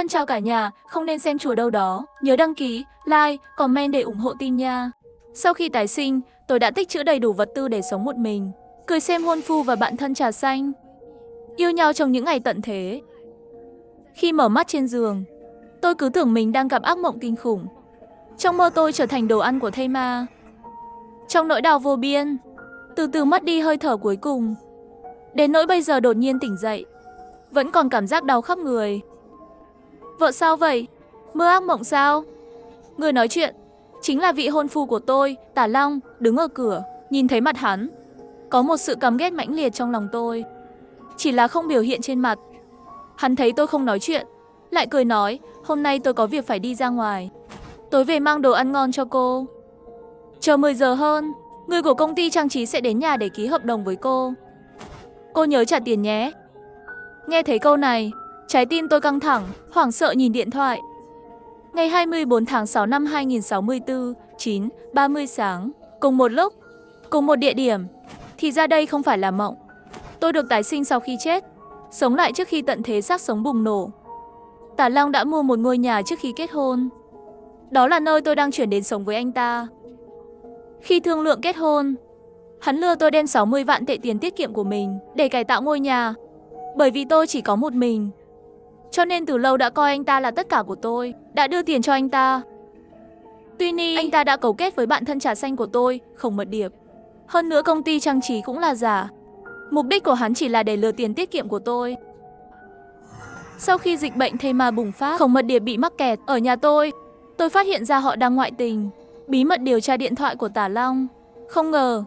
Thân chào cả nhà, không nên xem chùa đâu đó. Nhớ đăng ký, like, comment để ủng hộ team nha. Sau khi tái sinh, tôi đã tích trữ đầy đủ vật tư để sống một mình. Cười xem hôn phu và bạn thân trà xanh. Yêu nhau trong những ngày tận thế. Khi mở mắt trên giường, tôi cứ tưởng mình đang gặp ác mộng kinh khủng. Trong mơ tôi trở thành đồ ăn của thây ma. Trong nỗi đau vô biên, từ từ mất đi hơi thở cuối cùng. Đến nỗi bây giờ đột nhiên tỉnh dậy, vẫn còn cảm giác đau khắp người. Vợ sao vậy? Mơ ác mộng sao? Người nói chuyện chính là vị hôn phu của tôi, Tả Long, đứng ở cửa. Nhìn thấy mặt hắn, có một sự căm ghét mãnh liệt trong lòng tôi, chỉ là không biểu hiện trên mặt. Hắn thấy tôi không nói chuyện, lại cười nói, hôm nay tôi có việc phải đi ra ngoài, tối về mang đồ ăn ngon cho cô. Chờ 10 giờ hơn, người của công ty trang trí sẽ đến nhà để ký hợp đồng với cô. Cô nhớ trả tiền nhé. Nghe thấy câu này, trái tim tôi căng thẳng, hoảng sợ nhìn điện thoại. Ngày 24 tháng 6 năm 2064, 9:30 sáng, cùng một lúc, cùng một địa điểm. Thì ra đây không phải là mộng. Tôi được tái sinh sau khi chết, sống lại trước khi tận thế xác sống bùng nổ. Tả Long đã mua một ngôi nhà trước khi kết hôn. Đó là nơi tôi đang chuyển đến sống với anh ta. Khi thương lượng kết hôn, hắn lừa tôi đem 60 vạn tệ tiền tiết kiệm của mình để cải tạo ngôi nhà. Bởi vì tôi chỉ có một mình, cho nên từ lâu đã coi anh ta là tất cả của tôi, đã đưa tiền cho anh ta. Tuy nhiên, anh ta đã cấu kết với bạn thân trà xanh của tôi, Khổng Mật Điệp. Hơn nữa công ty trang trí cũng là giả. Mục đích của hắn chỉ là để lừa tiền tiết kiệm của tôi. Sau khi dịch bệnh thây ma bùng phát, Khổng Mật Điệp bị mắc kẹt ở nhà tôi. Tôi phát hiện ra họ đang ngoại tình, bí mật điều tra điện thoại của Tả Long. Không ngờ,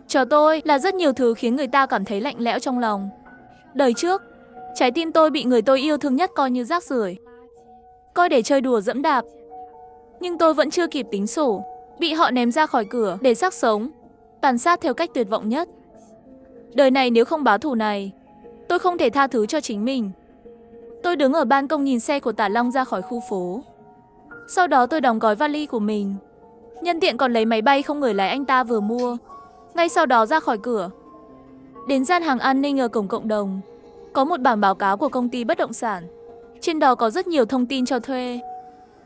chờ tôi là rất nhiều thứ khiến người ta cảm thấy lạnh lẽo trong lòng. Đời trước, trái tim tôi bị người tôi yêu thương nhất coi như rác rưởi, coi để chơi đùa dẫm đạp. Nhưng tôi vẫn chưa kịp tính sổ, bị họ ném ra khỏi cửa để xác sống, tàn sát theo cách tuyệt vọng nhất. Đời này nếu không báo thù này, tôi không thể tha thứ cho chính mình. Tôi đứng ở ban công nhìn xe của Tả Long ra khỏi khu phố. Sau đó tôi đóng gói vali của mình, nhân tiện còn lấy máy bay không người lái anh ta vừa mua. Ngay sau đó ra khỏi cửa, đến gian hàng an ninh ở cổng cộng đồng. Có một bản báo cáo của công ty bất động sản. Trên đó có rất nhiều thông tin cho thuê.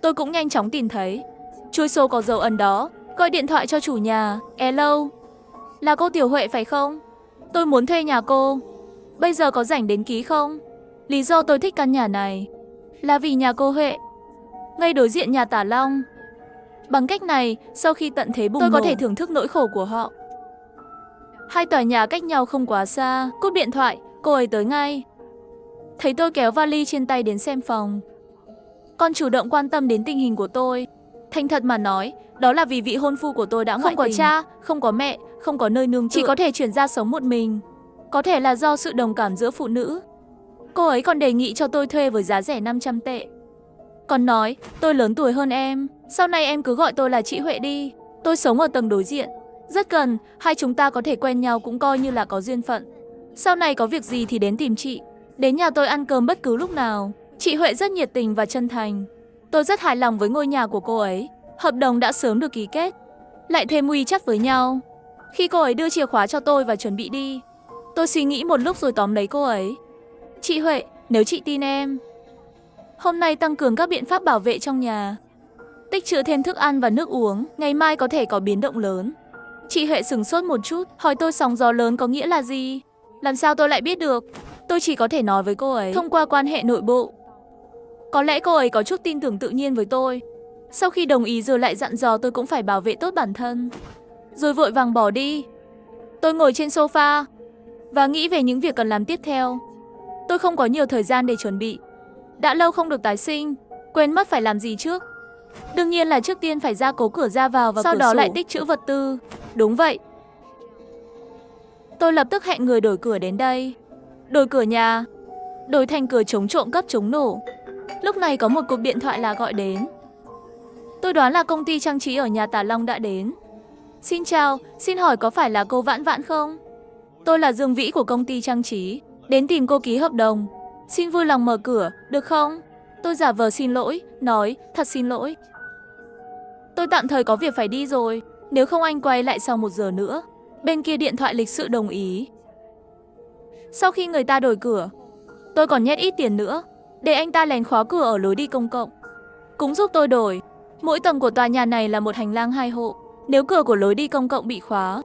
Tôi cũng nhanh chóng tìm thấy chuỗi số có dấu ấn đó, gọi điện thoại cho chủ nhà. Hello, là cô Tiểu Huệ phải không? Tôi muốn thuê nhà cô. Bây giờ có rảnh đến ký không? Lý do tôi thích căn nhà này là vì nhà cô Huệ ngay đối diện nhà Tả Long. Bằng cách này, sau khi tận thế bùng nổ, tôi có thể thưởng thức nỗi khổ của họ. Hai tòa nhà cách nhau không quá xa. Cúp điện thoại, cô ấy tới ngay. Thấy tôi kéo vali trên tay đến xem phòng, còn chủ động quan tâm đến tình hình của tôi. Thành thật mà nói, đó là vì vị hôn phu của tôi đã ngoại tình. Không có cha, không có mẹ, không có nơi nương tựa, chỉ có thể chuyển ra sống một mình. Có thể là do sự đồng cảm giữa phụ nữ. Cô ấy còn đề nghị cho tôi thuê với giá rẻ 500 tệ. Còn nói, tôi lớn tuổi hơn em, sau này em cứ gọi tôi là chị Huệ đi. Tôi sống ở tầng đối diện, rất gần, hai chúng ta có thể quen nhau cũng coi như là có duyên phận. Sau này có việc gì thì đến tìm chị, đến nhà tôi ăn cơm bất cứ lúc nào. Chị Huệ rất nhiệt tình và chân thành. Tôi rất hài lòng với ngôi nhà của cô ấy. Hợp đồng đã sớm được ký kết, lại thêm WeChat với nhau. Khi cô ấy đưa chìa khóa cho tôi và chuẩn bị đi, tôi suy nghĩ một lúc rồi tóm lấy cô ấy. Chị Huệ, nếu chị tin em, hôm nay tăng cường các biện pháp bảo vệ trong nhà, tích trữ thêm thức ăn và nước uống, ngày mai có thể có biến động lớn. Chị Huệ sửng sốt một chút, hỏi tôi sóng gió lớn có nghĩa là gì? Làm sao tôi lại biết được? Tôi chỉ có thể nói với cô ấy thông qua quan hệ nội bộ. Có lẽ cô ấy có chút tin tưởng tự nhiên với tôi. Sau khi đồng ý rồi lại dặn dò tôi cũng phải bảo vệ tốt bản thân, rồi vội vàng bỏ đi. Tôi ngồi trên sofa và nghĩ về những việc cần làm tiếp theo. Tôi không có nhiều thời gian để chuẩn bị. Đã lâu không được tái sinh, quên mất phải làm gì trước. Đương nhiên là trước tiên phải gia cố cửa ra vào và sau đó lại tích trữ vật tư. Đúng vậy. Tôi lập tức hẹn người đổi cửa đến đây. Đổi cửa nhà, đổi thành cửa chống trộm cấp chống nổ. Lúc này có một cuộc điện thoại là gọi đến. Tôi đoán là công ty trang trí ở nhà Tả Long đã đến. Xin chào, xin hỏi có phải là cô Vãn Vãn không? Tôi là Dương Vĩ của công ty trang trí, đến tìm cô ký hợp đồng. Xin vui lòng mở cửa, được không? Tôi giả vờ xin lỗi, nói, thật xin lỗi. Tôi tạm thời có việc phải đi rồi, nếu không anh quay lại sau 1 giờ nữa. Bên kia điện thoại lịch sự đồng ý. Sau khi người ta đổi cửa, tôi còn nhét ít tiền nữa. để anh ta lén khóa cửa ở lối đi công cộng. Cũng giúp tôi đổi. Mỗi tầng của tòa nhà này là một hành lang 2 hộ. Nếu cửa của lối đi công cộng bị khóa,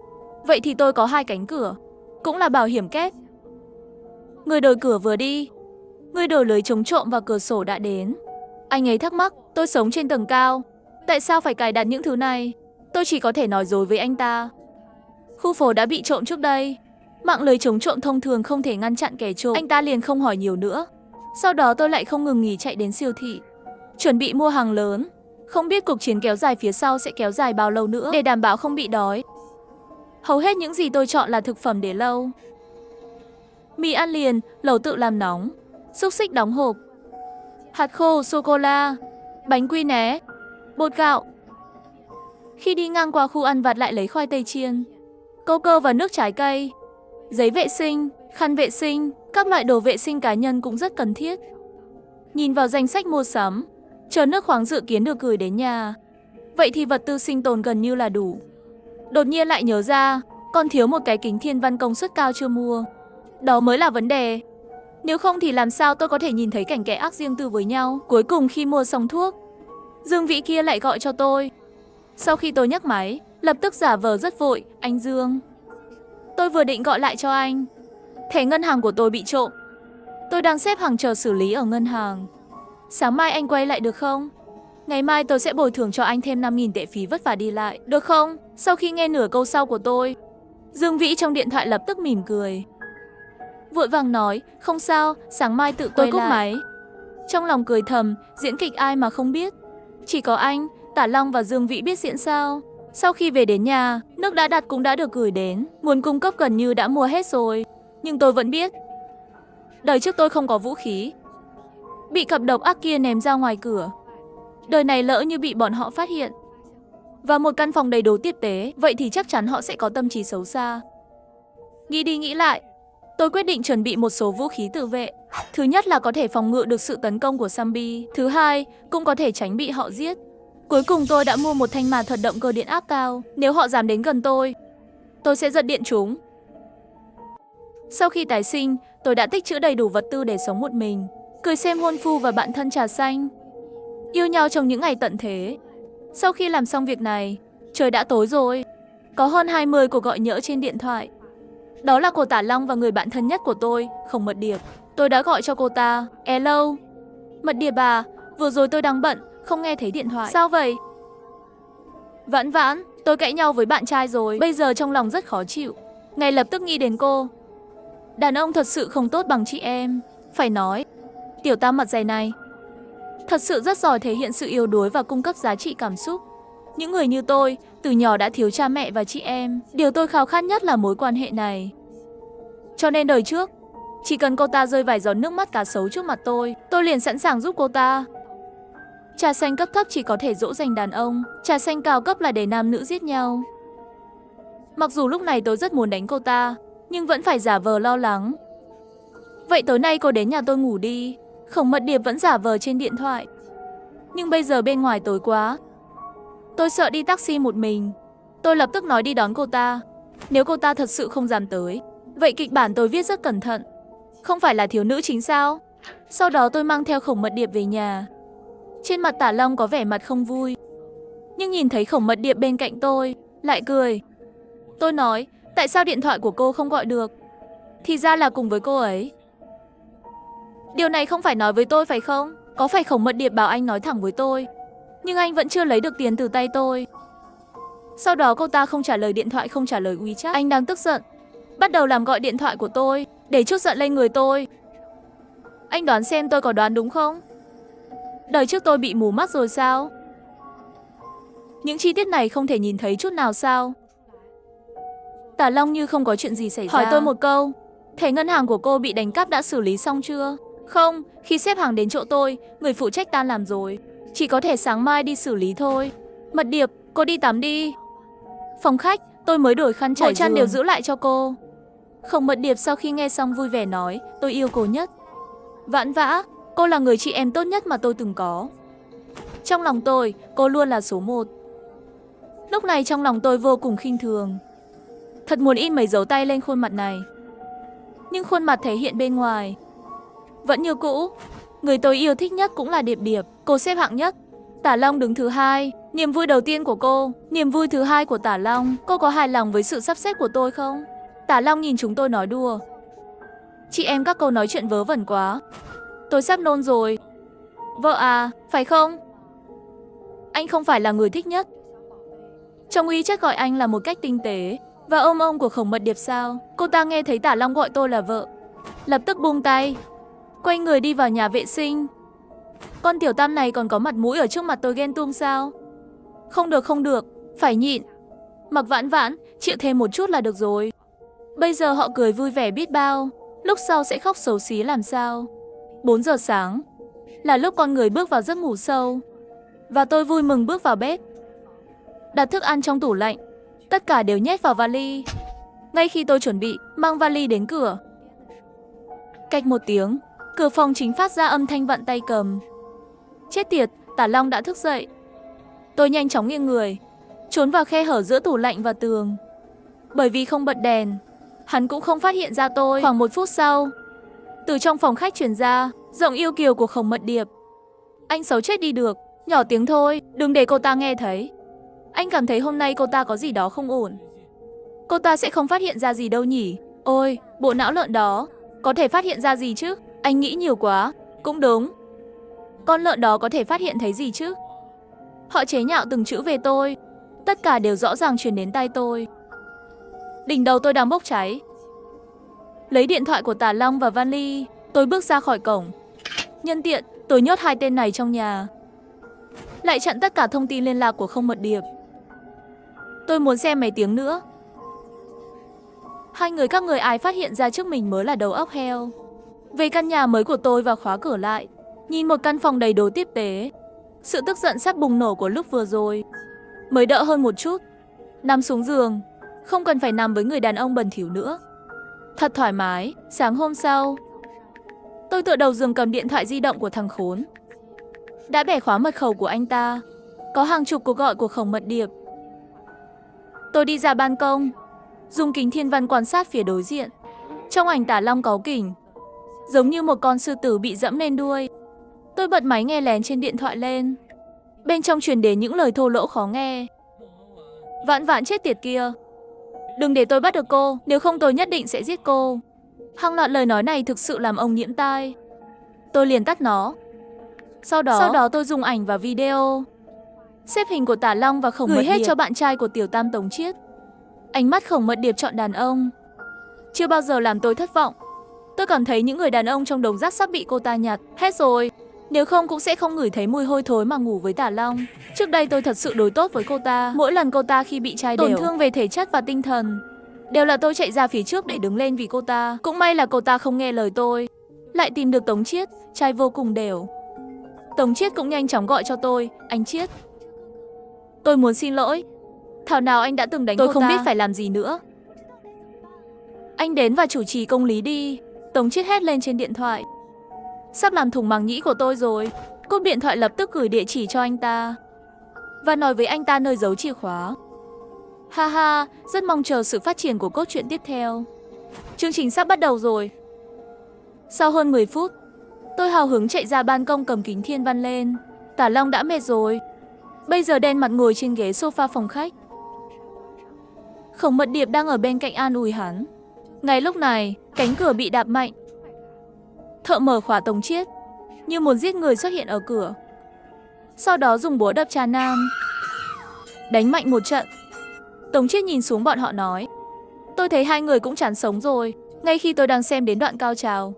vậy thì tôi có 2 cánh cửa, cũng là bảo hiểm kép. Người đổi cửa vừa đi, người đổi lưới chống trộm và cửa sổ đã đến. Anh ấy thắc mắc, tôi sống trên tầng cao, tại sao phải cài đặt những thứ này? Tôi chỉ có thể nói dối với anh ta. Khu phố đã bị trộm trước đây. Mạng lưới chống trộm thông thường không thể ngăn chặn kẻ trộm. Anh ta liền không hỏi nhiều nữa. Sau đó tôi lại không ngừng nghỉ chạy đến siêu thị, chuẩn bị mua hàng lớn. Không biết cuộc chiến kéo dài phía sau sẽ kéo dài bao lâu nữa để đảm bảo không bị đói. Hầu hết những gì tôi chọn là thực phẩm để lâu. Mì ăn liền, lẩu tự làm nóng, xúc xích đóng hộp, hạt khô, sô-cô-la, bánh quy né, bột gạo. Khi đi ngang qua khu ăn vặt lại lấy khoai tây chiên, câu cơ và nước trái cây, giấy vệ sinh, khăn vệ sinh, các loại đồ vệ sinh cá nhân cũng rất cần thiết. Nhìn vào danh sách mua sắm, chờ nước khoáng dự kiến được gửi đến nhà. Vậy thì vật tư sinh tồn gần như là đủ. Đột nhiên lại nhớ ra, còn thiếu một cái kính thiên văn công suất cao chưa mua. Đó mới là vấn đề. Nếu không thì làm sao tôi có thể nhìn thấy cảnh kẻ ác riêng tư với nhau. Cuối cùng khi mua xong thuốc, Dương Vĩ kia lại gọi cho tôi. Sau khi tôi nhấc máy, lập tức giả vờ rất vội, anh Dương. Tôi vừa định gọi lại cho anh, thẻ ngân hàng của tôi bị trộm. Tôi đang xếp hàng chờ xử lý ở ngân hàng. Sáng mai anh quay lại được không? Ngày mai tôi sẽ bồi thường cho anh thêm 5.000 tệ phí vất vả đi lại, được không? Sau khi nghe nửa câu sau của tôi, Dương Vĩ trong điện thoại lập tức mỉm cười. Vội vàng nói, không sao, sáng mai tự quay lại. Tôi cúp máy. Trong lòng cười thầm, diễn kịch ai mà không biết. Chỉ có anh, Tả Long và Dương Vĩ biết diễn sao. Sau khi về đến nhà, nước đã đặt cũng đã được gửi đến. Nguồn cung cấp gần như đã mua hết rồi. Nhưng tôi vẫn biết, đời trước tôi không có vũ khí, bị cặp độc ác kia ném ra ngoài cửa. Đời này lỡ như bị bọn họ phát hiện và một căn phòng đầy đồ tiếp tế, vậy thì chắc chắn họ sẽ có tâm trí xấu xa. Nghĩ đi nghĩ lại, tôi quyết định chuẩn bị một số vũ khí tự vệ. Thứ nhất là có thể phòng ngự được sự tấn công của zombie. Thứ hai, cũng có thể tránh bị họ giết. Cuối cùng tôi đã mua một thanh mà thuật động cơ điện áp cao. Nếu họ dám đến gần tôi sẽ giật điện chúng. Sau khi tái sinh, tôi đã tích trữ đầy đủ vật tư để sống một mình, cười xem hôn phu và bạn thân trà xanh, yêu nhau trong những ngày tận thế. Sau khi làm xong việc này, trời đã tối rồi. Có hơn 20 cuộc gọi nhỡ trên điện thoại. Đó là của Tả Long và người bạn thân nhất của tôi, Khổng Mật Điệp. Tôi đã gọi cho cô ta. Hello, Mật Điệp à, vừa rồi tôi đang bận, không nghe thấy điện thoại. Sao vậy? Vãn Vãn, tôi cãi nhau với bạn trai rồi. Bây giờ trong lòng rất khó chịu. Ngay lập tức nghĩ đến cô. Đàn ông thật sự không tốt bằng chị em. Phải nói, tiểu tam mặt dày này thật sự rất giỏi thể hiện sự yếu đuối và cung cấp giá trị cảm xúc. Những người như tôi, từ nhỏ đã thiếu cha mẹ và chị em. Điều tôi khao khát nhất là mối quan hệ này. Cho nên đời trước, chỉ cần cô ta rơi vài giọt nước mắt cá sấu trước mặt tôi liền sẵn sàng giúp cô ta. Trà xanh cấp thấp chỉ có thể dỗ dành đàn ông, trà xanh cao cấp là để nam nữ giết nhau. Mặc dù lúc này tôi rất muốn đánh cô ta, nhưng vẫn phải giả vờ lo lắng. Vậy tối nay cô đến nhà tôi ngủ đi. Khổng Mật Điệp vẫn giả vờ trên điện thoại. Nhưng bây giờ bên ngoài tối quá, tôi sợ đi taxi một mình. Tôi lập tức nói đi đón cô ta. Nếu cô ta thật sự không dám tới, vậy kịch bản tôi viết rất cẩn thận. Không phải là thiếu nữ chính sao? Sau đó tôi mang theo Khổng Mật Điệp về nhà. Trên mặt Tả Long có vẻ mặt không vui, nhưng nhìn thấy Khổng Mật Điệp bên cạnh tôi, lại cười. Tôi nói, tại sao điện thoại của cô không gọi được? Thì ra là cùng với cô ấy. Điều này không phải nói với tôi phải không? Có phải Khổng Mật Điệp bảo anh nói thẳng với tôi, nhưng anh vẫn chưa lấy được tiền từ tay tôi. Sau đó cô ta không trả lời điện thoại, không trả lời WeChat. Anh đang tức giận, bắt đầu làm gọi điện thoại của tôi, để trút giận lên người tôi. Anh đoán xem tôi có đoán đúng không? Đời trước tôi bị mù mắt rồi sao? Những chi tiết này không thể nhìn thấy chút nào sao? Tả Long như không có chuyện gì xảy ra, hỏi tôi một câu. Thẻ ngân hàng của cô bị đánh cắp đã xử lý xong chưa? Không, khi xếp hàng đến chỗ tôi, người phụ trách tan làm rồi. Chỉ có thể sáng mai đi xử lý thôi. Mật Điệp, cô đi tắm đi. Phòng khách, tôi mới đổi khăn trải giường, chăn đều giữ lại cho cô. Khổng Mật Điệp sau khi nghe xong vui vẻ nói, tôi yêu cô nhất. Vãn Vã, cô là người chị em tốt nhất mà tôi từng có. Trong lòng tôi, cô luôn là số 1. Lúc này trong lòng tôi vô cùng khinh thường. Thật muốn in mấy dấu tay lên khuôn mặt này. Nhưng khuôn mặt thể hiện bên ngoài vẫn như cũ, Người tôi yêu thích nhất cũng là Điệp Điệp, cô xếp hạng nhất. Tả Long đứng thứ hai. Niềm vui đầu tiên của cô, niềm vui thứ hai của Tả Long. Cô có hài lòng với sự sắp xếp của tôi không? Tả Long nhìn chúng tôi nói đùa. Chị em các cô nói chuyện vớ vẩn quá. Tôi sắp nôn rồi. Vợ à, phải không? Anh không phải là người thích nhất. Trong uy chất gọi anh là một cách tinh tế. Và ông của Khổng Mật Điệp sao? Cô ta nghe thấy Tả Long gọi tôi là vợ, lập tức buông tay, quay người đi vào nhà vệ sinh. Con tiểu tam này còn có mặt mũi ở trước mặt tôi ghen tuông sao? Không được, phải nhịn. Mặc Vãn Vãn, chịu thêm một chút là được rồi. Bây giờ họ cười vui vẻ biết bao, lúc sau sẽ khóc xấu xí làm sao? 4 giờ sáng là lúc con người bước vào giấc ngủ sâu. Và tôi vui mừng bước vào bếp, đặt thức ăn trong tủ lạnh, tất cả đều nhét vào vali. Ngay khi tôi chuẩn bị mang vali đến cửa, cạch một tiếng, cửa phòng chính phát ra âm thanh vặn tay cầm. Chết tiệt, Tả Long đã thức dậy. Tôi nhanh chóng nghiêng người, trốn vào khe hở giữa tủ lạnh và tường. Bởi vì không bật đèn, hắn cũng không phát hiện ra tôi. Khoảng 1 phút sau, từ trong phòng khách truyền ra giọng yêu kiều của Khổng Mật Điệp. Anh xấu chết đi được, nhỏ tiếng thôi, đừng để cô ta nghe thấy. Anh cảm thấy hôm nay cô ta có gì đó không ổn. Cô ta sẽ không phát hiện ra gì đâu nhỉ? Ôi, bộ não lợn đó, có thể phát hiện ra gì chứ? Anh nghĩ nhiều quá. Cũng đúng. Con lợn đó có thể phát hiện thấy gì chứ? Họ chế nhạo từng chữ về tôi, tất cả đều rõ ràng truyền đến tai tôi. Đỉnh đầu tôi đang bốc cháy. Lấy điện thoại của Tả Long và vali, tôi bước ra khỏi cổng. Nhân tiện, tôi nhốt 2 tên này trong nhà, lại chặn tất cả thông tin liên lạc của Khổng Mật Điệp. Tôi muốn xem mấy tiếng nữa. Hai người các người ai phát hiện ra trước mình mới là đầu óc heo. Về căn nhà mới của tôi và khóa cửa lại, nhìn một căn phòng đầy đồ tiếp tế. Sự tức giận sắp bùng nổ của lúc vừa rồi mới đỡ hơn một chút. Nằm xuống giường, không cần phải nằm với người đàn ông bẩn thỉu nữa. Thật thoải mái. Sáng hôm sau, tôi tựa đầu giường cầm điện thoại di động của thằng khốn. Đã bẻ khóa mật khẩu của anh ta. Có hàng chục cuộc gọi của Khổng Mật Điệp. Tôi đi ra ban công, dùng kính thiên văn quan sát phía đối diện. Trong ảnh Tả Long cáu kỉnh, giống như một con sư tử bị dẫm lên đuôi. Tôi bật máy nghe lén trên điện thoại lên. Bên trong truyền đến những lời thô lỗ khó nghe. Vãn Vãn chết tiệt kia, đừng để tôi bắt được cô, nếu không tôi nhất định sẽ giết cô. Hàng loạt lời nói này thực sự làm ông nhiễm tai. Tôi liền tắt nó. Sau đó tôi dùng ảnh và video xếp hình của Tả Long và Khổng Mật Điệp gửi hết cho bạn trai của Tiểu Tam Tống Chiết. Ánh mắt Khổng Mật Điệp chọn đàn ông chưa bao giờ làm tôi thất vọng. Tôi cảm thấy những người đàn ông trong đống rác sắp bị cô ta nhặt hết rồi. Nếu không cũng sẽ không ngửi thấy mùi hôi thối mà ngủ với Tả Long. Trước đây tôi thật sự đối tốt với cô ta. Mỗi lần cô ta khi bị trai tổn thương về thể chất và tinh thần, đều là tôi chạy ra phía trước để đứng lên vì cô ta. Cũng may là cô ta không nghe lời tôi, lại tìm được Tống Chiết, trai vô cùng đều. Tống Chiết cũng nhanh chóng gọi cho tôi. Anh Chiết, tôi muốn xin lỗi. Thảo nào anh đã từng đánh cô ta. Tôi không biết phải làm gì nữa. Anh đến và chủ trì công lý đi. Tống Chiết hét lên trên điện thoại. Sắp làm thủng màng nhĩ của tôi rồi. Cúp điện thoại lập tức gửi địa chỉ cho anh ta và nói với anh ta nơi giấu chìa khóa. Ha ha, rất mong chờ sự phát triển của cốt truyện tiếp theo. Chương trình sắp bắt đầu rồi. Sau hơn 10 phút, tôi hào hứng chạy ra ban công cầm kính thiên văn lên. Tả Long đã mệt rồi, bây giờ đen mặt ngồi trên ghế sofa phòng khách. Khổng Mật Điệp đang ở bên cạnh an ủi hắn. Ngay lúc này, cánh cửa bị đạp mạnh. Thợ mở khóa Tống Chiết như muốn giết người xuất hiện ở cửa. Sau đó dùng búa đập trà nam, đánh mạnh một trận. Tống Chiết nhìn xuống bọn họ nói. Tôi thấy hai người cũng chán sống rồi. Ngay khi tôi đang xem đến đoạn cao trào,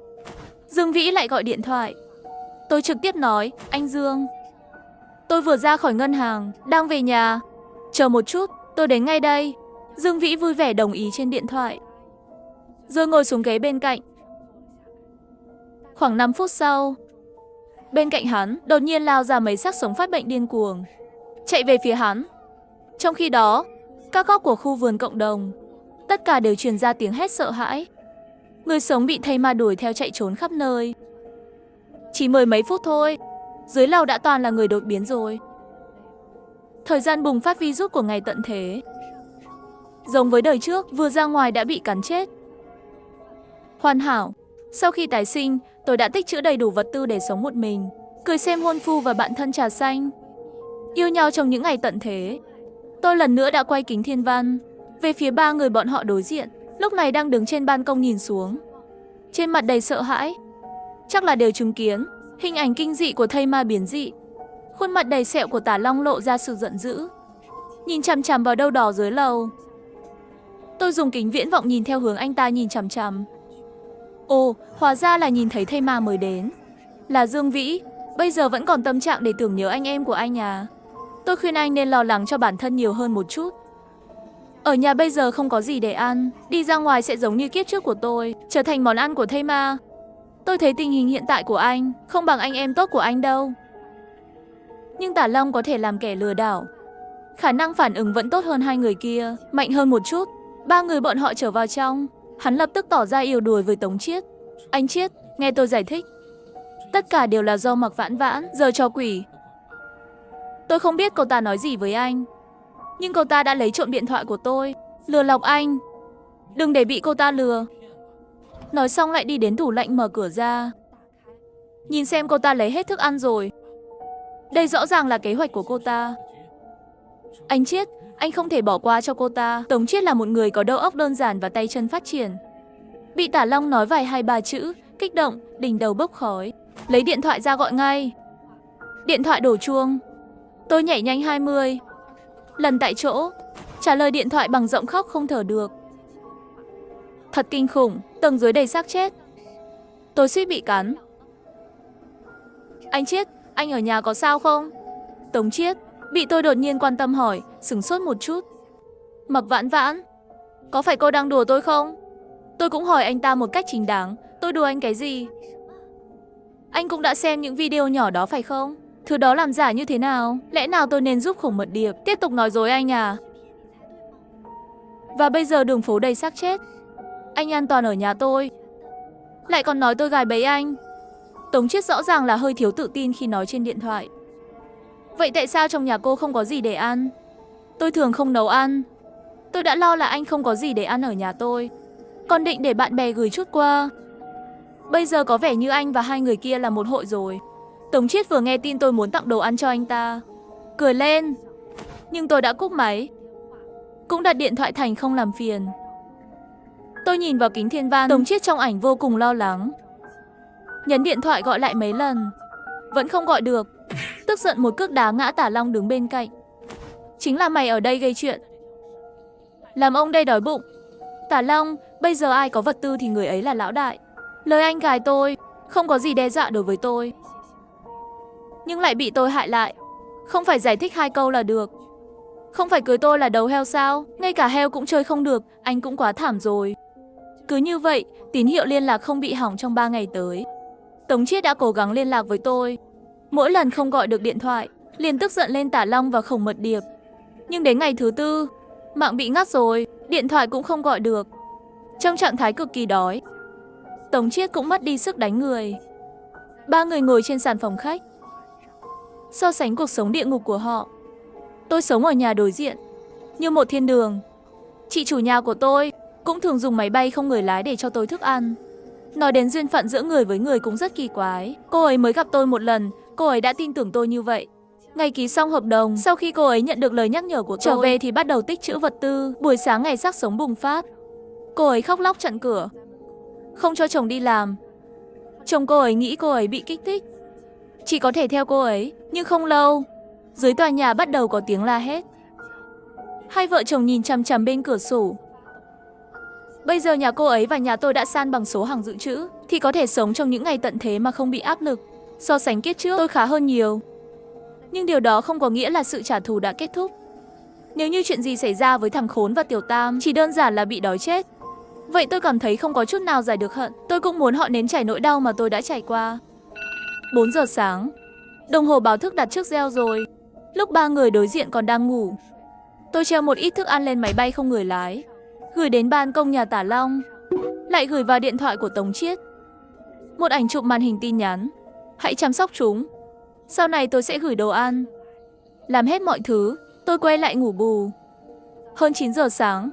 Dương Vĩ lại gọi điện thoại. Tôi trực tiếp nói, anh Dương, tôi vừa ra khỏi ngân hàng, đang về nhà. Chờ một chút, tôi đến ngay đây. Dương Vĩ vui vẻ đồng ý trên điện thoại, rồi ngồi xuống ghế bên cạnh. Khoảng 5 phút sau, bên cạnh hắn đột nhiên lao ra mấy xác sống phát bệnh điên cuồng, chạy về phía hắn. Trong khi đó, các góc của khu vườn cộng đồng, tất cả đều truyền ra tiếng hét sợ hãi. Người sống bị thây ma đuổi theo chạy trốn khắp nơi. Chỉ mười mấy phút thôi, dưới lầu đã toàn là người đột biến rồi. Thời gian bùng phát virus của ngày tận thế, giống với đời trước, vừa ra ngoài đã bị cắn chết. Hoàn hảo. Sau khi tái sinh, tôi đã tích trữ đầy đủ vật tư để sống một mình. Cười xem hôn phu và bạn thân trà xanh. Yêu nhau trong những ngày tận thế. Tôi lần nữa đã quay kính thiên văn về phía ba người bọn họ đối diện, lúc này đang đứng trên ban công nhìn xuống. Trên mặt đầy sợ hãi. Chắc là đều chứng kiến hình ảnh kinh dị của thây ma biến dị. Khuôn mặt đầy sẹo của Tả Long lộ ra sự giận dữ, nhìn chằm chằm vào đâu đó dưới lầu. Tôi dùng kính viễn vọng nhìn theo hướng anh ta nhìn chằm chằm. Ồ, hóa ra là nhìn thấy thây ma mới đến. Là Dương Vĩ, bây giờ vẫn còn tâm trạng để tưởng nhớ anh em của anh à. Tôi khuyên anh nên lo lắng cho bản thân nhiều hơn một chút. Ở nhà bây giờ không có gì để ăn, đi ra ngoài sẽ giống như kiếp trước của tôi, trở thành món ăn của thây ma. Tôi thấy tình hình hiện tại của anh không bằng anh em tốt của anh đâu. Nhưng Tả Long có thể làm kẻ lừa đảo. Khả năng phản ứng vẫn tốt hơn hai người kia, mạnh hơn một chút. Ba người bọn họ trở vào trong, hắn lập tức tỏ ra yếu đuối với Tống Chiết. Anh Chiết, nghe tôi giải thích. Tất cả đều là do Mạc Vãn Vãn giở trò quỷ. Tôi không biết cô ta nói gì với anh, nhưng cô ta đã lấy trộm điện thoại của tôi, lừa lọc anh. Đừng để bị cô ta lừa. Nói xong lại đi đến tủ lạnh mở cửa ra. Nhìn xem cô ta lấy hết thức ăn rồi. Đây rõ ràng là kế hoạch của cô ta. Anh Chiết, anh không thể bỏ qua cho cô ta. Tống Chiết là một người có đầu óc đơn giản và tay chân phát triển. Bị Tả Long nói vài 2-3 chữ, kích động, đỉnh đầu bốc khói. Lấy điện thoại ra gọi ngay. Điện thoại đổ chuông. Tôi nhảy nhanh 20 lần tại chỗ, trả lời điện thoại bằng giọng khóc không thở được. Thật kinh khủng, tầng dưới đầy xác chết. Tôi suýt bị cắn. Anh Chiết, anh ở nhà có sao không? Tống Chiết bị tôi đột nhiên quan tâm hỏi, sửng sốt một chút. Mạc Vãn Vãn, có phải cô đang đùa tôi không? Tôi cũng hỏi anh ta một cách chính đáng, tôi đùa anh cái gì? Anh cũng đã xem những video nhỏ đó phải không? Thứ đó làm giả như thế nào? Lẽ nào tôi nên giúp Khổng Mật Điệp tiếp tục nói dối anh à? Và bây giờ đường phố đầy xác chết. Anh an toàn ở nhà tôi, lại còn nói tôi gài bẫy anh. Tống Chiết rõ ràng là hơi thiếu tự tin khi nói trên điện thoại. Vậy tại sao trong nhà cô không có gì để ăn? Tôi thường không nấu ăn. Tôi đã lo là anh không có gì để ăn ở nhà tôi, còn định để bạn bè gửi chút qua. Bây giờ có vẻ như anh và hai người kia là một hội rồi. Tống Chiết vừa nghe tin tôi muốn tặng đồ ăn cho anh ta, cười lên. Nhưng tôi đã cúp máy, cũng đặt điện thoại thành không làm phiền. Tôi nhìn vào kính thiên văn, Tống Chiết trong ảnh vô cùng lo lắng. Nhấn điện thoại gọi lại mấy lần, vẫn không gọi được. Tức giận một cước đá ngã Tả Long đứng bên cạnh. Chính là mày ở đây gây chuyện, làm ông đây đói bụng. Tả Long, bây giờ ai có vật tư thì người ấy là lão đại. Lời anh gài tôi, không có gì đe dọa đối với tôi, nhưng lại bị tôi hại lại. Không phải giải thích 2 câu là được. Không phải cưới tôi là đầu heo sao? Ngay cả heo cũng chơi không được, anh cũng quá thảm rồi. Cứ như vậy, tín hiệu liên lạc không bị hỏng trong 3 ngày tới. Tống Chiết đã cố gắng liên lạc với tôi. Mỗi lần không gọi được điện thoại, liền tức giận lên Tả Long và Khổng Mật Điệp. Nhưng đến ngày thứ 4, mạng bị ngắt rồi, điện thoại cũng không gọi được. Trong trạng thái cực kỳ đói, Tống Chiết cũng mất đi sức đánh người. 3 người ngồi trên sàn phòng khách, so sánh cuộc sống địa ngục của họ. Tôi sống ở nhà đối diện, như một thiên đường. Chị chủ nhà của tôi cũng thường dùng máy bay không người lái để cho tôi thức ăn. Nói đến duyên phận giữa người với người cũng rất kỳ quái. Cô ấy mới gặp tôi một lần, cô ấy đã tin tưởng tôi như vậy. Ngày ký xong hợp đồng, sau khi cô ấy nhận được lời nhắc nhở của tôi, trở về thì bắt đầu tích trữ vật tư. Buổi sáng ngày sắc sống bùng phát, cô ấy khóc lóc chặn cửa, không cho chồng đi làm. Chồng cô ấy nghĩ cô ấy bị kích thích, chỉ có thể theo cô ấy. Nhưng không lâu, dưới tòa nhà bắt đầu có tiếng la hét. Hai vợ chồng nhìn chằm chằm bên cửa sổ. Bây giờ nhà cô ấy và nhà tôi đã san bằng số hàng dự trữ, thì có thể sống trong những ngày tận thế mà không bị áp lực. So sánh kiếp trước, tôi khá hơn nhiều. Nhưng điều đó không có nghĩa là sự trả thù đã kết thúc. Nếu như chuyện gì xảy ra với thằng Khốn và Tiểu Tam chỉ đơn giản là bị đói chết, vậy tôi cảm thấy không có chút nào giải được hận. Tôi cũng muốn họ nếm trải nỗi đau mà tôi đã trải qua. 4 giờ sáng, đồng hồ báo thức đặt trước reo rồi. Lúc 3 người đối diện còn đang ngủ, tôi treo một ít thức ăn lên máy bay không người lái, gửi đến ban công nhà Tả Long, lại gửi vào điện thoại của Tống Chiết. Một ảnh chụp màn hình tin nhắn: hãy chăm sóc chúng, sau này tôi sẽ gửi đồ ăn. Làm hết mọi thứ, tôi quay lại ngủ bù. Hơn 9 giờ sáng,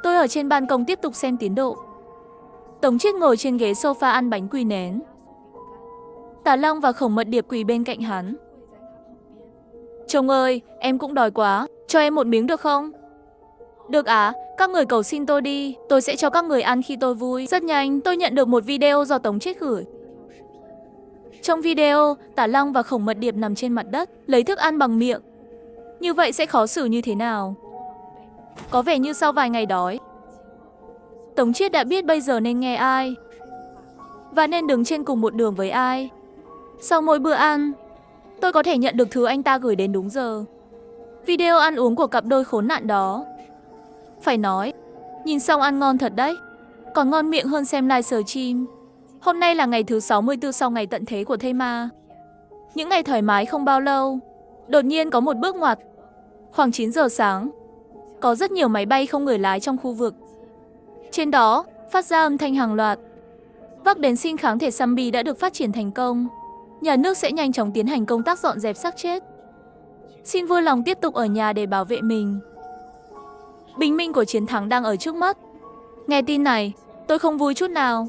tôi ở trên ban công tiếp tục xem tiến độ. Tống Chiết ngồi trên ghế sofa ăn bánh quy nén. Tà Long và Khổng Mật Điệp quỳ bên cạnh hắn. Chồng ơi, em cũng đói quá, cho em một miếng được không? Được à, các người cầu xin tôi đi, tôi sẽ cho các người ăn khi tôi vui. Rất nhanh, tôi nhận được một video do Tống Chiết gửi. Trong video, Tà Long và Khổng Mật Điệp nằm trên mặt đất, lấy thức ăn bằng miệng. Như vậy sẽ khó xử như thế nào? Có vẻ như sau vài ngày đói, Tống Chiết đã biết bây giờ nên nghe ai và nên đứng trên cùng một đường với ai. Sau mỗi bữa ăn, tôi có thể nhận được thứ anh ta gửi đến đúng giờ. Video ăn uống của cặp đôi khốn nạn đó. Phải nói, nhìn xong ăn ngon thật đấy. Còn ngon miệng hơn xem livestream. Hôm nay là ngày thứ 64 sau ngày tận thế của Thây Ma. Những ngày thoải mái không bao lâu, đột nhiên có một bước ngoặt. Khoảng 9 giờ sáng, có rất nhiều máy bay không người lái trong khu vực. Trên đó, phát ra âm thanh hàng loạt. Vắc đến sinh kháng thể zombie đã được phát triển thành công. Nhà nước sẽ nhanh chóng tiến hành công tác dọn dẹp xác chết. Xin vui lòng tiếp tục ở nhà để bảo vệ mình. Bình minh của chiến thắng đang ở trước mắt. Nghe tin này, tôi không vui chút nào.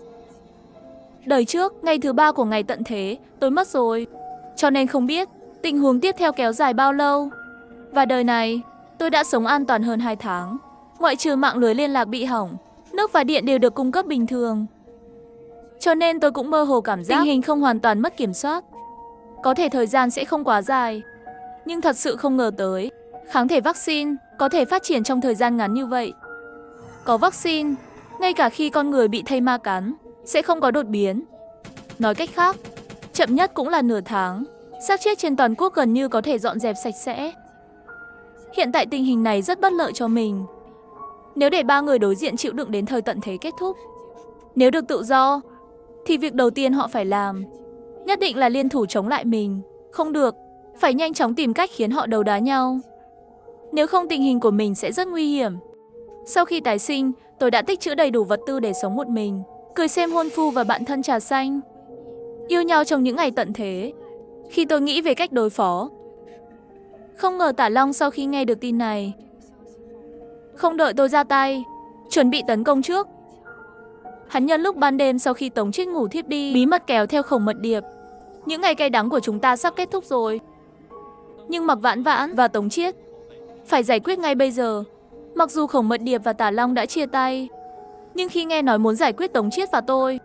Đời trước, ngày thứ 3 của ngày tận thế, tôi mất rồi. Cho nên không biết tình huống tiếp theo kéo dài bao lâu. Và đời này, tôi đã sống an toàn hơn 2 tháng. Ngoại trừ mạng lưới liên lạc bị hỏng, nước và điện đều được cung cấp bình thường. Cho nên tôi cũng mơ hồ cảm giác tình hình không hoàn toàn mất kiểm soát. Có thể thời gian sẽ không quá dài, nhưng thật sự không ngờ tới kháng thể vaccine có thể phát triển trong thời gian ngắn như vậy. Có vaccine, ngay cả khi con người bị thây ma cắn, sẽ không có đột biến. Nói cách khác, chậm nhất cũng là nửa tháng, xác chết trên toàn quốc gần như có thể dọn dẹp sạch sẽ. Hiện tại tình hình này rất bất lợi cho mình. Nếu để 3 người đối diện chịu đựng đến thời tận thế kết thúc, nếu được tự do, thì việc đầu tiên họ phải làm nhất định là liên thủ chống lại mình. Không được, phải nhanh chóng tìm cách khiến họ đấu đá nhau. Nếu không tình hình của mình sẽ rất nguy hiểm. Sau khi tái sinh, tôi đã tích trữ đầy đủ vật tư để sống một mình, cười xem hôn phu và bạn thân trà xanh, yêu nhau trong những ngày tận thế. Khi tôi nghĩ về cách đối phó, không ngờ Tả Long sau khi nghe được tin này, không đợi tôi ra tay, chuẩn bị tấn công trước. Hắn nhân lúc ban đêm sau khi Tống Chiết ngủ thiếp đi, bí mật kéo theo Khổng Mật Điệp. Những ngày cay đắng của chúng ta sắp kết thúc rồi. Nhưng Mạc Vãn Vãn và Tống Chiết phải giải quyết ngay bây giờ. Mặc dù Khổng Mật Điệp và Tả Long đã chia tay, nhưng khi nghe nói muốn giải quyết Tống Chiết và tôi,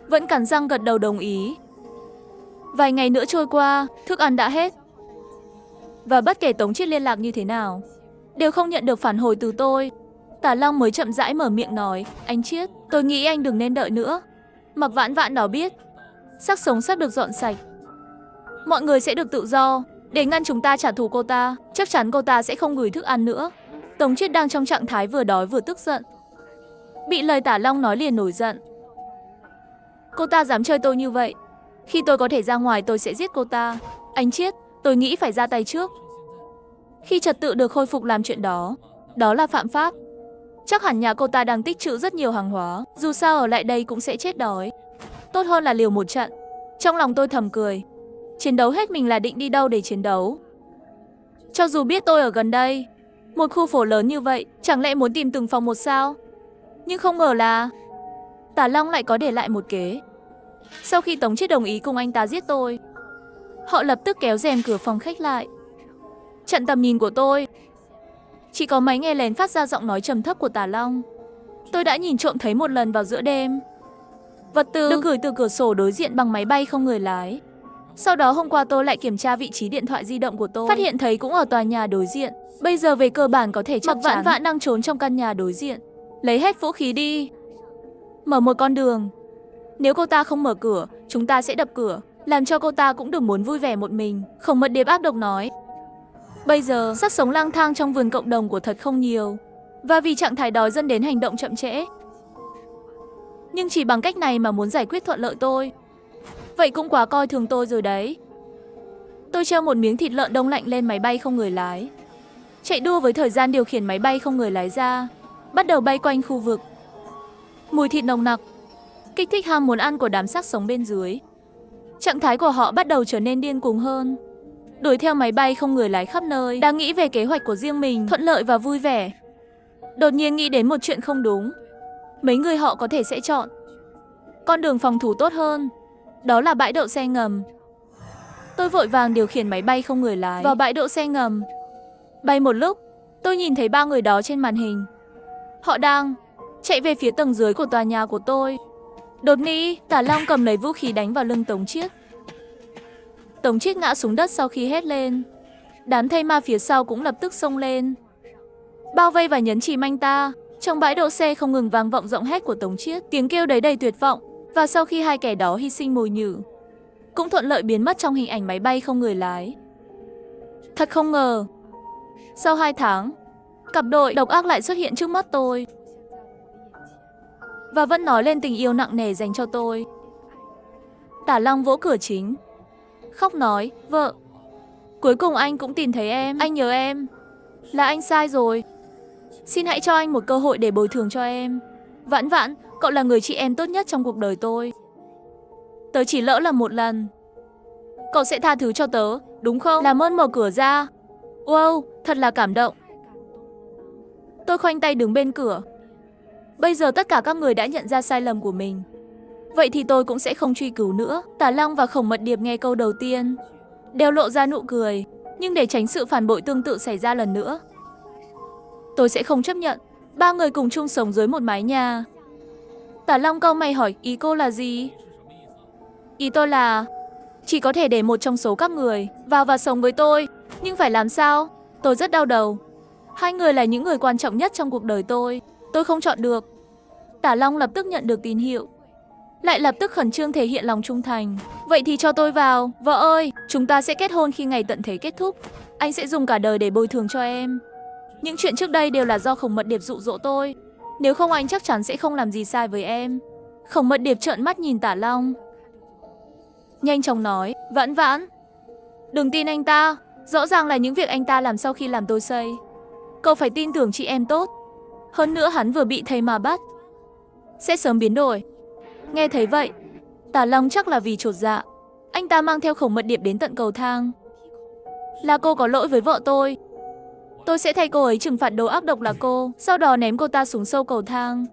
vẫn cắn răng gật đầu đồng ý. Vài ngày nữa trôi qua, thức ăn đã hết. Và bất kể Tống Chiết liên lạc như thế nào, đều không nhận được phản hồi từ tôi. Tả Long mới chậm rãi mở miệng nói, anh Chiết, tôi nghĩ anh đừng nên đợi nữa. Mạc Vãn Vãn đó biết, xác sống sắp được dọn sạch. Mọi người sẽ được tự do. Để ngăn chúng ta trả thù cô ta, chắc chắn cô ta sẽ không gửi thức ăn nữa. Tống Chiết đang trong trạng thái vừa đói vừa tức giận. Bị lời Tả Long nói liền nổi giận. Cô ta dám chơi tôi như vậy. Khi tôi có thể ra ngoài tôi sẽ giết cô ta. Anh Chiết, tôi nghĩ phải ra tay trước. Khi trật tự được khôi phục làm chuyện đó, đó là phạm pháp. Chắc hẳn nhà cô ta đang tích trữ rất nhiều hàng hóa. Dù sao ở lại đây cũng sẽ chết đói. Tốt hơn là liều một trận. Trong lòng tôi thầm cười. Chiến đấu hết mình là định đi đâu để chiến đấu. Cho dù biết tôi ở gần đây, một khu phố lớn như vậy, chẳng lẽ muốn tìm từng phòng một sao? Nhưng không ngờ là Tả Long lại có để lại một kế. Sau khi Tống Chiết đồng ý cùng anh ta giết tôi, họ lập tức kéo rèm cửa phòng khách lại. Chặn tầm nhìn của tôi. Chỉ có máy nghe lén phát ra giọng nói trầm thấp của Tả Long. Tôi đã nhìn trộm thấy một lần vào giữa đêm. Vật tư được gửi từ cửa sổ đối diện bằng máy bay không người lái. Sau đó hôm qua tôi lại kiểm tra vị trí điện thoại di động của tôi, phát hiện thấy cũng ở tòa nhà đối diện. Bây giờ về cơ bản có thể chắc chắn Mạc Vãn Vãn đang trốn trong căn nhà đối diện. Lấy hết vũ khí đi. Mở một con đường. Nếu cô ta không mở cửa, chúng ta sẽ đập cửa, làm cho cô ta cũng đừng muốn vui vẻ một mình. Khổng Mật Điệp áp độc nói. Bây giờ, xác sống lang thang trong vườn cộng đồng của thật không nhiều. Và vì trạng thái đói dẫn đến hành động chậm trễ. Nhưng chỉ bằng cách này mà muốn giải quyết thuận lợi tôi, vậy cũng quá coi thường tôi rồi đấy. Tôi treo một miếng thịt lợn đông lạnh lên máy bay không người lái, chạy đua với thời gian điều khiển máy bay không người lái ra, bắt đầu bay quanh khu vực. Mùi thịt nồng nặc kích thích ham muốn ăn của đám xác sống bên dưới. Trạng thái của họ bắt đầu trở nên điên cuồng hơn, đuổi theo máy bay không người lái khắp nơi, đang nghĩ về kế hoạch của riêng mình, thuận lợi và vui vẻ. Đột nhiên nghĩ đến một chuyện không đúng. Mấy người họ có thể sẽ chọn con đường phòng thủ tốt hơn. Đó là bãi đậu xe ngầm. Tôi vội vàng điều khiển máy bay không người lái vào bãi đậu xe ngầm. Bay một lúc, tôi nhìn thấy 3 người đó trên màn hình. Họ đang chạy về phía tầng dưới của tòa nhà của tôi. Đột nhiên, Tả Long cầm lấy vũ khí đánh vào lưng Tống Chiết. Tống Chiết ngã xuống đất sau khi hét lên. Đám thây ma phía sau cũng lập tức xông lên, bao vây và nhấn chìm anh ta. Trong bãi đậu xe không ngừng vang vọng giọng hét của Tống Chiết, tiếng kêu đấy đầy tuyệt vọng. Và sau khi hai kẻ đó hy sinh mồi nhử, cũng thuận lợi biến mất trong hình ảnh máy bay không người lái. Thật không ngờ, sau 2 tháng, cặp đôi độc ác lại xuất hiện trước mắt tôi. Và vẫn nói lên tình yêu nặng nề dành cho tôi. Tả Long vỗ cửa chính, khóc nói, vợ, cuối cùng anh cũng tìm thấy em, anh nhớ em. Là anh sai rồi. Xin hãy cho anh một cơ hội để bồi thường cho em. Vãn Vãn, cậu là người chị em tốt nhất trong cuộc đời tôi. Tớ chỉ lỡ lầm một lần. Cậu sẽ tha thứ cho tớ, đúng không? Làm ơn mở cửa ra. Wow, thật là cảm động. Tôi khoanh tay đứng bên cửa. Bây giờ tất cả các người đã nhận ra sai lầm của mình. Vậy thì tôi cũng sẽ không truy cứu nữa. Tả Long và Khổng Mật Điệp nghe câu đầu tiên đều lộ ra nụ cười. Nhưng để tránh sự phản bội tương tự xảy ra lần nữa, tôi sẽ không chấp nhận 3 người cùng chung sống dưới một mái nhà. Tả Long cau mày hỏi, ý cô là gì? Ý tôi là chỉ có thể để một trong số các người vào và sống với tôi. Nhưng phải làm sao? Tôi rất đau đầu. 2 người là những người quan trọng nhất trong cuộc đời tôi không chọn được. Tả Long lập tức nhận được tín hiệu, lại lập tức khẩn trương thể hiện lòng trung thành. Vậy thì cho tôi vào. Vợ ơi, chúng ta sẽ kết hôn khi ngày tận thế kết thúc. Anh sẽ dùng cả đời để bồi thường cho em. Những chuyện trước đây đều là do Khổng Mật Điệp dụ dỗ tôi. Nếu không anh chắc chắn sẽ không làm gì sai với em. Khổng Mật Điệp trợn mắt nhìn Tả Long, nhanh chóng nói, Vãn Vãn, đừng tin anh ta. Rõ ràng là những việc anh ta làm sau khi làm tôi xây. Cậu phải tin tưởng chị em tốt. Hơn nữa hắn vừa bị thầy mà bắt, sẽ sớm biến đổi. Nghe thấy vậy, Tả Long chắc là vì chột dạ, anh ta mang theo Khổng Mật Điệp đến tận cầu thang. Là cô có lỗi với vợ tôi sẽ thay cô ấy trừng phạt đồ ác độc là cô. Sau đó ném cô ta xuống sâu cầu thang,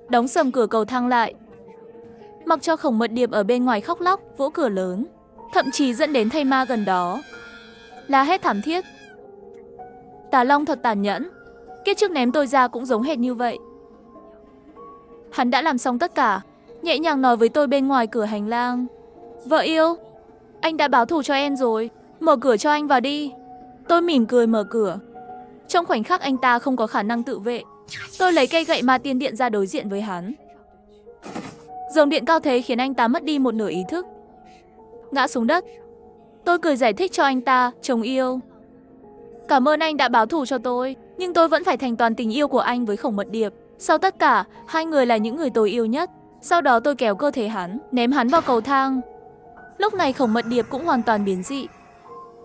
đóng sầm cửa cầu thang lại, mặc cho Khổng Mật Điệp ở bên ngoài khóc lóc, vỗ cửa lớn, thậm chí dẫn đến thây ma gần đó la hét thảm thiết. Tả Long thật tàn nhẫn. Kiếp trước ném tôi ra cũng giống hệt như vậy. Hắn đã làm xong tất cả, nhẹ nhàng nói với tôi bên ngoài cửa hành lang, vợ yêu, anh đã báo thù cho em rồi, mở cửa cho anh vào đi. Tôi mỉm cười mở cửa. Trong khoảnh khắc anh ta không có khả năng tự vệ, tôi lấy cây gậy ma tiên điện ra đối diện với hắn. Dòng điện cao thế khiến anh ta mất đi một nửa ý thức, ngã xuống đất. Tôi cười giải thích cho anh ta, chồng yêu, cảm ơn anh đã báo thù cho tôi, nhưng tôi vẫn phải thành toàn tình yêu của anh với Khổng Mật Điệp. Sau tất cả, 2 người là những người tôi yêu nhất. Sau đó tôi kéo cơ thể hắn, ném hắn vào cầu thang. Lúc này Khổng Mật Điệp cũng hoàn toàn biến dị.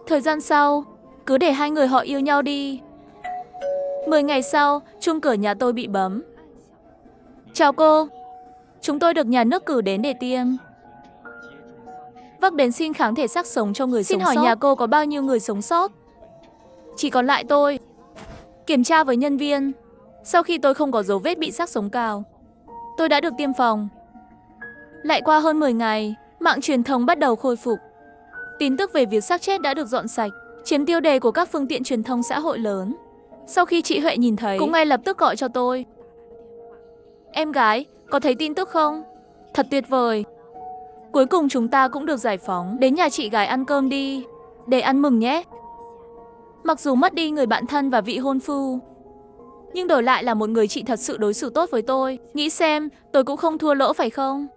Thời gian sau, cứ để 2 người họ yêu nhau đi. 10 ngày sau, chuông cửa nhà tôi bị bấm. Chào cô, chúng tôi được nhà nước cử đến để tiêm vaccine xin kháng thể xác sống cho người sống sót. Xin hỏi nhà cô có bao nhiêu người sống sót? Chỉ còn lại tôi. Kiểm tra với nhân viên, sau khi tôi không có dấu vết bị xác sống cào, tôi đã được tiêm phòng. Lại qua hơn 10 ngày, mạng truyền thông bắt đầu khôi phục. Tin tức về việc xác chết đã được dọn sạch, chiếm tiêu đề của các phương tiện truyền thông xã hội lớn. Sau khi chị Huệ nhìn thấy, cũng ngay lập tức gọi cho tôi. Em gái, có thấy tin tức không? Thật tuyệt vời. Cuối cùng chúng ta cũng được giải phóng. Đến nhà chị gái ăn cơm đi, để ăn mừng nhé. Mặc dù mất đi người bạn thân và vị hôn phu, nhưng đổi lại là một người chị thật sự đối xử tốt với tôi. Nghĩ xem, tôi cũng không thua lỗ phải không?